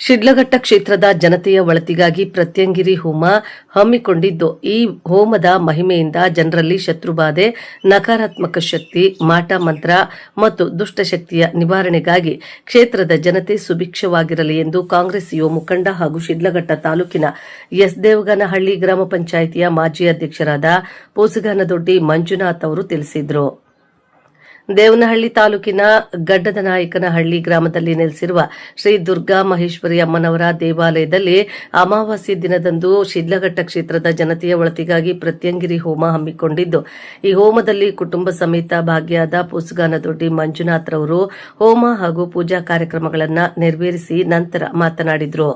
ಶಿಡ್ಲಘಟ್ಟ ಕ್ಷೇತ್ರದ ಜನತೆಯ ಒಳಿತಿಗಾಗಿ ಪ್ರತ್ಯಂಗಿರಿ ಹೋಮ ಹಮ್ಮಿಕೊಂಡಿದ್ದು, ಈ ಹೋಮದ ಮಹಿಮೆಯಿಂದ ಜನರಲ್ಲಿ ಶತ್ರುಬಾಧೆ, ನಕಾರಾತ್ಮಕ ಶಕ್ತಿ, ಮಾಟ ಮಂತ್ರ ಮತ್ತು ದುಷ್ಟಶಕ್ತಿಯ ನಿವಾರಣೆಗಾಗಿ ಕ್ಷೇತ್ರದ ಜನತೆ ಸುಭಿಕ್ಷವಾಗಿರಲಿ ಎಂದು ಕಾಂಗ್ರೆಸ್ ಯುವ ಮುಖಂಡ ಹಾಗೂ ಶಿಡ್ಲಘಟ್ಟ ತಾಲೂಕಿನ ಎಸ್ ದೇವಗಾನಹಳ್ಳಿ ಗ್ರಾಮ ಪಂಚಾಯಿತಿಯ ಮಾಜಿ ಅಧ್ಯಕ್ಷರಾದ ಪೂಸಗಾನದೊಡ್ಡಿ ಮಂಜುನಾಥ್ ಅವರು ತಿಳಿಸಿದರು. ದೇವನಹಳ್ಳಿ ತಾಲೂಕಿನ ಗಡ್ಡದನಾಯಕನಹಳ್ಳಿ ಗ್ರಾಮದಲ್ಲಿ ನೆಲೆಸಿರುವ ಶ್ರೀ ದುರ್ಗಾ ಮಹೇಶ್ವರಿ ಅಮ್ಮನವರ ದೇವಾಲಯದಲ್ಲಿ ಅಮಾವಾಸ್ಯೆ ದಿನದಂದು ಶಿಡ್ಲಘಟ್ಟ ಕ್ಷೇತ್ರದ ಜನತೆಯ ಒಳಿತಿಗಾಗಿ ಪ್ರತ್ಯಂಗಿರಿ ಹೋಮ ಹಮ್ಮಿಕೊಂಡಿದ್ದು, ಈ ಹೋಮದಲ್ಲಿ ಕುಟುಂಬ ಸಮೇತ ಭಾಗಿಯಾದ ಪೂಸಗಾನದೊಡ್ಡಿ ಮಂಜುನಾಥ್ ರವರು ಹೋಮ ಹಾಗೂ ಪೂಜಾ ಕಾರ್ಯಕ್ರಮಗಳನ್ನು ನೆರವೇರಿಸಿ ನಂತರ ಮಾತನಾಡಿದರು.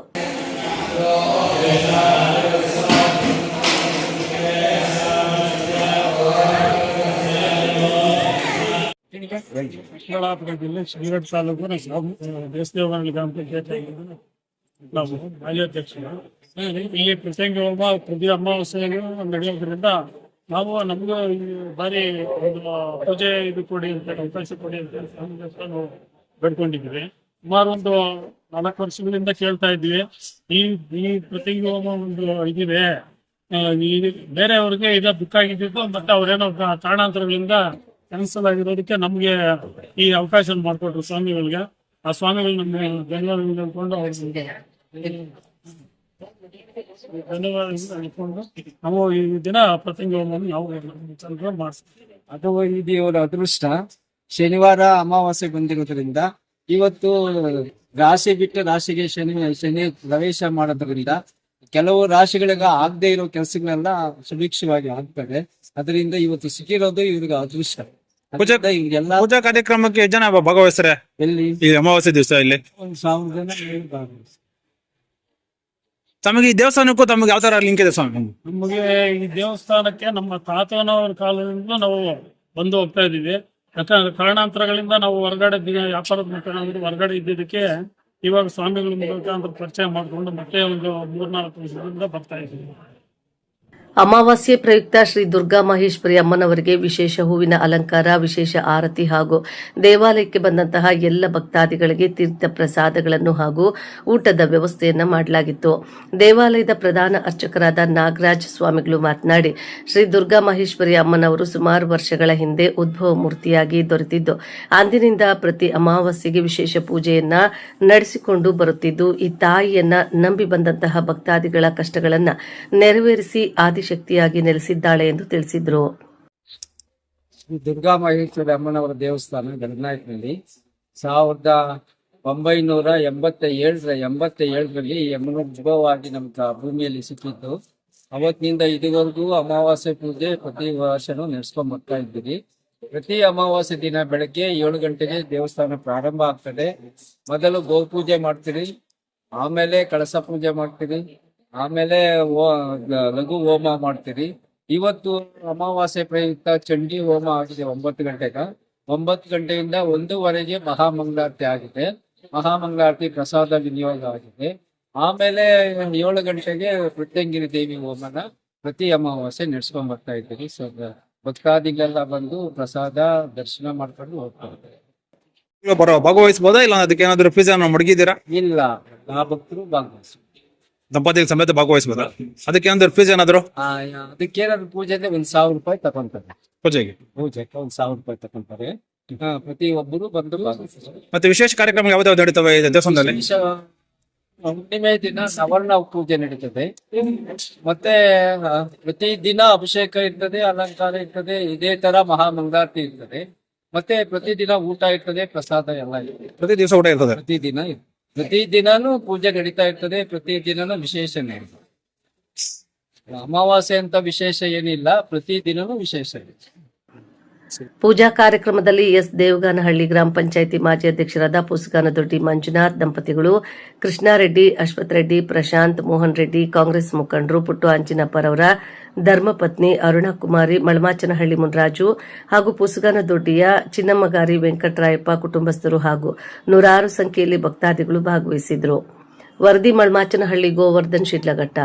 ಚಿಕ್ಕಬಳ್ಳಾಪುರ ಜಿಲ್ಲೆ ಶಿಡ್ಲಘಟ್ಟ ತಾಲೂಕಿನ ದೇವಸ್ಥಾನ ಗ್ರಾಮ ಪಂಚಾಯತ್ ನಾವು ಮಾಜಿ ಅಧ್ಯಕ್ಷರು. ಇಲ್ಲಿ ಪ್ರತ್ಯಂಗಿ ಹೋಮ ಪ್ರತಿ ಅಮಾವಾಸ್ಯೆಗೂ ನಡೆಯೋದ್ರಿಂದ ನಾವು ನಮಗೂ ಬಾರಿ ಒಂದು ಪೂಜೆ ಇದು ಕೊಡಿ ಅಂತ ಅವಕಾಶ ಕೊಡಿ ಅಂತ ನಾವು ಬೇಡ್ಕೊಂಡಿದ್ವಿ. ಸುಮಾರು ಒಂದು 4 ವರ್ಷಗಳಿಂದ ಕೇಳ್ತಾ ಇದ್ವಿ. ಈ ಪ್ರತ್ಯಂಗಿ ಹೋಮ ಒಂದು ಇದಿದೆ, ಬೇರೆಯವ್ರಿಗೆ ಇದು ಬೇಕಾಗಿದ್ದು ಮತ್ತೆ ಅವ್ರೇನೋ ಕಾರಣಾಂತರಗಳಿಂದ ಕ್ಯಾನ್ಸಲ್ ಆಗಿರೋದಕ್ಕೆ ನಮ್ಗೆ ಈ ಅವಕಾಶ ಮಾಡಿಕೊಟ್ರು ಸ್ವಾಮಿಗಳಿಗೆ. ಆ ಸ್ವಾಮಿಗಳು ನಮ್ಗೆ ಧನ್ಯವಾದಗಳು ಹೇಳ್ಕೊಂಡು ಅವ್ರಿಗೆ ಧನ್ಯವಾದಗಳು ಹೇಳ್ಕೊಂಡು ನಾವು ಈ ದಿನ ಪ್ರತ್ಯಂಗಿ ಹೋಮವನ್ನು ನಾವು ಮಾಡಿಸ್ತೀವಿ. ಅದು ಈ ದೇವರ ಅದೃಷ್ಟ. ಶನಿವಾರ ಅಮಾವಾಸ್ಯೆ ಬಂದಿರೋದ್ರಿಂದ ಇವತ್ತು ರಾಶಿ ಬಿಟ್ಟು ರಾಶಿಗೆ ಶನಿ ಪ್ರವೇಶ ಮಾಡೋದ್ರಿಂದ ಕೆಲವು ರಾಶಿಗಳಿಗೆ ಆಗದೆ ಇರೋ ಕೆಲಸಗಳೆಲ್ಲ ಸುಭಿಕ್ಷವಾಗಿ ಆಗ್ತದೆ. ಅದರಿಂದ ಇವತ್ತು ಸಿಕ್ಕಿರೋದು ಇವ್ರಿಗೆ ಅದೃಷ್ಟ. ಪೂಜಾ ಕಾರ್ಯಕ್ರಮಕ್ಕೆ ಜನ ಭಾಗವಹಿಸ್ತಾರೆ. ಎಲ್ಲಿ ಈ ಅಮಾವಾಸ್ಯೆ ದಿವಸ ಇಲ್ಲಿ 1000 ಜನ ಭಾಗವಹಿಸ್ತಾರೆ. ತಮಗೆ ಈ ದೇವಸ್ಥಾನಕ್ಕೂ ತಮಗೆ ಯಾವ ತರ ಲಿಂಕ್ ಇದೆ ಸ್ವಾಮಿ? ನಮಗೆ ಈ ದೇವಸ್ಥಾನಕ್ಕೆ ನಮ್ಮ ತಾತನವರ ಕಾಲದಿಂದ ನಾವು ಬಂದು ಹೋಗ್ತಾ ಇದ್ದೀವಿ. ಯಾಕಂದ್ರೆ ಕಾರಣಾಂತರಗಳಿಂದ ನಾವು ಹೊರಗಡೆ ವ್ಯಾಪಾರದ ಮುಖಾಂತರ ಹೊರಗಡೆ ಇದ್ದಿದ್ದಕ್ಕೆ ಇವಾಗ ಸ್ವಾಮಿಗಳ ಮುಖಾಂತರ ಪರಿಚಯ ಮಾಡಿಕೊಂಡು ಮತ್ತೆ ಒಂದು 3-4 ವರ್ಷದಿಂದ ಬರ್ತಾ ಇದ್ದೀವಿ. ಅಮಾವಾಸ್ಯೆ ಪ್ರಯುಕ್ತ ಶ್ರೀ ದುರ್ಗಾ ಮಹೇಶ್ವರಿ ಅಮ್ಮನವರಿಗೆ ವಿಶೇಷ ಹೂವಿನ ಅಲಂಕಾರ, ವಿಶೇಷ ಆರತಿ ಹಾಗೂ ದೇವಾಲಯಕ್ಕೆ ಬಂದಂತಹ ಎಲ್ಲ ಭಕ್ತಾದಿಗಳಿಗೆ ತೀರ್ಥ ಪ್ರಸಾದಗಳನ್ನು ಹಾಗೂ ಊಟದ ವ್ಯವಸ್ಥೆಯನ್ನ ಮಾಡಲಾಗಿತ್ತು. ದೇವಾಲಯದ ಪ್ರಧಾನ ಅರ್ಚಕರಾದ ನಾಗರಾಜ್ ಸ್ವಾಮಿಗಳು ಮಾತನಾಡಿ, ಶ್ರೀ ದುರ್ಗಾ ಮಹೇಶ್ವರಿ ಅಮ್ಮನವರು ಸುಮಾರು ವರ್ಷಗಳ ಹಿಂದೆ ಉದ್ಭವ ಮೂರ್ತಿಯಾಗಿ ದೊರೆತಿದ್ದು, ಅಂದಿನಿಂದ ಪ್ರತಿ ಅಮಾವಾಸ್ಯೆಗೆ ವಿಶೇಷ ಪೂಜೆಯನ್ನ ನಡೆಸಿಕೊಂಡು ಬರುತ್ತಿದ್ದು, ಈ ತಾಯಿಯನ್ನ ನಂಬಿ ಬಂದಂತಹ ಭಕ್ತಾದಿಗಳ ಕಷ್ಟಗಳನ್ನ ನೆರವೇರಿಸಿ ಶಕ್ತಿಯಾಗಿ ನೆಲೆಸಿದ್ದಾಳೆ ಎಂದು ತಿಳಿಸಿದ್ರು. ದುರ್ಗಾ ಮಹೇಶ್ವರಿ ಅಮ್ಮನವರ ದೇವಸ್ಥಾನ ಗಡನಾಯಕನಲ್ಲಿ 1987ರಲ್ಲಿ ಅಮ್ಮನ ಉದ್ಭವವಾಗಿ ನಮ್ಮ ಭೂಮಿಯಲ್ಲಿ ಸಿಕ್ಕಿತ್ತು. ಅವತ್ತಿನಿಂದ ಇದುವರೆಗೂ ಅಮಾವಾಸ್ಯೆ ಪೂಜೆ ಪ್ರತಿ ವರ್ಷನೂ ನಡೆಸ್ಕೊಂಡ್ ಬರ್ತಾ ಇದ್ದೀವಿ. ಪ್ರತಿ ಅಮಾವಾಸ್ಯೆ ದಿನ ಬೆಳಗ್ಗೆ 7 ಗಂಟೆಗೆ ದೇವಸ್ಥಾನ ಪ್ರಾರಂಭ ಆಗ್ತದೆ. ಮೊದಲು ಗೋ ಪೂಜೆ ಮಾಡ್ತೀರಿ, ಆಮೇಲೆ ಕಳಸ ಪೂಜೆ ಮಾಡ್ತೀರಿ, ಆಮೇಲೆ ಲಘು ಹೋಮ ಮಾಡ್ತೀರಿ. ಇವತ್ತು ಅಮಾವಾಸ್ಯೆ ಪ್ರಯುಕ್ತ ಚಂಡಿ ಹೋಮ ಆಗಿದೆ 9 ಗಂಟೆಗೆ. 9 ಗಂಟೆಯಿಂದ 1:15 ಮಹಾಮಂಗಳಾರತಿ ಆಗಿದೆ. ಮಹಾಮಂಗಳಾರತಿ ಪ್ರಸಾದ ವಿನಿಯೋಗ ಆಗಿದೆ. ಆಮೇಲೆ 7 ಗಂಟೆಗೆ ಪ್ರತ್ಯಂಗಿರಿ ದೇವಿ ಹೋಮನ ಪ್ರತಿ ಅಮಾವಾಸ್ಯೆ ನಡೆಸ್ಕೊಂಡ್ ಬರ್ತಾ ಇದ್ದೀವಿ. ಸೊ ಭಕ್ತಾದಿಗಳೆಲ್ಲ ಬಂದು ಪ್ರಸಾದ ದರ್ಶನ ಮಾಡ್ಕೊಂಡು ಹೋಗ್ತಾರೆ. ಭಾಗವಹಿಸಬಹುದಾ ಇಲ್ಲ ಅದಕ್ಕೆ ಏನಾದ್ರು ಫೀಸ್ ಮಡಗಿದ್ದೀರಾ? ಇಲ್ಲ, ಆ ಭಕ್ತರು ಭಾಗವಹಿಸ್ತಾರೆ. ದಂಪತಿಗಳ ಸಮೇತ ಭಾಗವಹಿಸಬಹುದಾ? ಅದಕ್ಕೆ ಏನಾದ್ರು ಫೀಸ್ ಏನಾದ್ರು? ಅದಕ್ಕೇನಾದ್ರು ಪೂಜೆಗೆ 1000 ರೂಪಾಯಿ ತಗೊಂತಾರೆ. ಪೂಜೆಗೆ 1000 ರೂಪಾಯಿ ತಗೊಂತಾರೆ. ಪ್ರತಿ ಒಬ್ಬರು ಬಂದು ಭಾಗವಹಿಸ್ತಾರೆ. ಮತ್ತೆ ವಿಶೇಷ ಕಾರ್ಯಕ್ರಮ ಯಾವ್ದಾವ್ದು ನಡೀತವೆ ದೇವಸ್ಥಾನದಲ್ಲಿ? ಹುಣ್ಣಿಮೆ ದಿನ ಸವರ್ಣ ಪೂಜೆ ನಡೀತದೆ. ಮತ್ತೆ ಪ್ರತಿ ದಿನ ಅಭಿಷೇಕ ಇರ್ತದೆ, ಅಲಂಕಾರ ಇರ್ತದೆ, ಇದೇ ತರ ಮಹಾಮಂಗಳಾರತಿ ಇರ್ತದೆ. ಮತ್ತೆ ಪ್ರತಿದಿನ ಊಟ ಇರ್ತದೆ, ಪ್ರಸಾದ ಎಲ್ಲ ಇರ್ತದೆ. ಪ್ರತಿ ದಿವಸ ಊಟ ಇರ್ತದೆ. ಪ್ರತಿ ದಿನಾನು ಪೂಜೆ ನಡೀತಾ ಇರ್ತದೆ. ಪ್ರತಿ ದಿನನೂ ವಿಶೇಷನೇ ಇರ್ತದೆ. ಅಮಾವಾಸ್ಯೆ ಅಂತ ವಿಶೇಷ ಏನಿಲ್ಲ, ಪ್ರತಿ ದಿನನೂ ವಿಶೇಷ ಇದೆ. ಪೂಜಾ ಕಾರ್ಯಕ್ರಮದಲ್ಲಿ ಎಸ್ ದೇವಗಾನಹಳ್ಳಿ ಗ್ರಾಮ ಪಂಚಾಯಿತಿ ಮಾಜಿ ಅಧ್ಯಕ್ಷರಾದ ಪೂಸಗಾನದೊಡ್ಡಿ ಮಂಜುನಾಥ್ ದಂಪತಿಗಳು, ಕೃಷ್ಣಾರೆಡ್ಡಿ, ಅಶ್ವಥ್ ರೆಡ್ಡಿ, ಪ್ರಶಾಂತ್, ಮೋಹನ್ ರೆಡ್ಡಿ, ಕಾಂಗ್ರೆಸ್ ಮುಖಂಡರು ಪುಟ್ಟು ಅಂಜಿನಪ್ಪರವರ ಧರ್ಮಪತ್ನಿ ಅರುಣಕುಮಾರಿ, ಮಳಮಾಚನಹಳ್ಳಿ ಮುನ್ರಾಜು ಹಾಗೂ ಪೂಸಗಾನದೊಡ್ಡಿಯ ಚಿನ್ನಮ್ಮಗಾರಿ ವೆಂಕಟರಾಯಪ್ಪ ಕುಟುಂಬಸ್ಥರು ಹಾಗೂ ನೂರಾರು ಸಂಖ್ಯೆಯಲ್ಲಿ ಭಕ್ತಾದಿಗಳು ಭಾಗವಹಿಸಿದ್ರು. ವರದಿ ಮಳಮಾಚನಹಳ್ಳಿ ಗೋವರ್ಧನ್ ಶಿಡ್ಲಘಟ್ಟ.